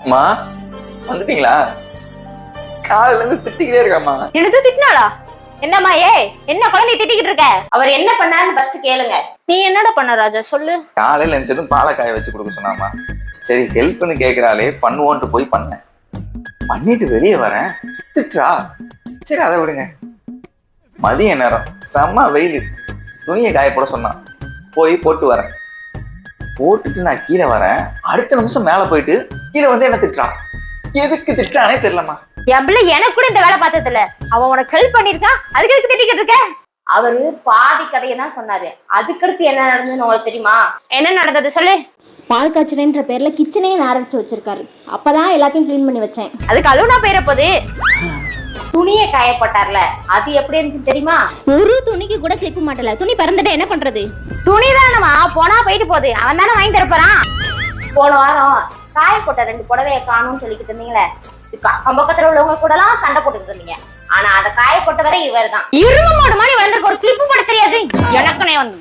அம்மா வந்துட்டீங்களா? காலையில இருந்து திட்டிக்கிட்டே இருக்காம்மா. எனக்கு திட்டினாளா? என்னம்மா என்ன குழந்தைய திட்டிக்கிட்டு இருக்க? அவர் என்ன பண்ணாருன்னு ஃபர்ஸ்ட் கேளுங்க. நீ என்னடா பண்ண ராஜா சொல்லு. காலையில எழுந்ததும் பாலை காய வச்சு கொடுக்க சொன்னாமா. சரி ஹெல்ப்னு கேக்குறாளே பண்ணுவோன்ட்டு போய் பண்ணேன். பண்ணிட்டு வெளியே வரேன் திட்டுறா. சரி அதை விடுங்க. மதிய நேரம் செம்ம வெயில், துணியை காய போட சொன்னான். போய் போட்டு வரேன். போட்டுட்டு நான் கீழே வரேன். அடுத்த நிமிஷம் மேல போயிட்டு கீழே வந்து என்ன திட்டுறா. எதுக்கு திட்டுறானே தெரியலம்மா. எவ்வளவு எனக்கு கூட இந்த வேலை பார்த்தது இல்ல. அவன் உனக்கு ஹெல்ப் பண்ணிருக்கான், அதுக்கு எதுக்கு திட்டிக்கிட்டு இருக்க? அவரு பாதி கதையை தான் சொன்னாரு. அதுக்கடுத்து என்ன நடந்ததுன்னு உங்களுக்கு தெரியுமா? என்ன நடந்தது சொல்லு. பால் காய்ச்சறேன்ற பேர்ல கிச்சனையே ஆரம்பிச்சு வச்சிருக்காரு. அப்பதான் எல்லாத்தையும் கிளீன் பண்ணி வச்சேன். அதுக்கு அழுவனா போயிட போகுது. துணியை காயப்பட்டார்ல, அது எப்படி இருந்துச்சு தெரியுமா? ஒரு துணிக்கு கூட கிளிப்பு மாட்டல. துணி பறந்துட்டு என்ன பண்றது? துணிதானமா போனா போயிட்டு போகுது. அவன் தானே வாங்கி தரப்போறான். போன வாரம் காயப்பட்ட 2 புடவைய காணும்னு சொல்லிக்கிட்டு இருந்தீங்களே, அக்கம் பக்கத்துல உள்ளவங்க கூட எல்லாம் சண்டை போட்டுக்கிட்டு இருந்தீங்க. ஆனா அதை காயப்பட்ட வரை இவர் தான் இரும மாடு மாதிரி வந்திருக்க. ஒரு கிளிப்பு போட தெரியாது. எனக்குனே வந்து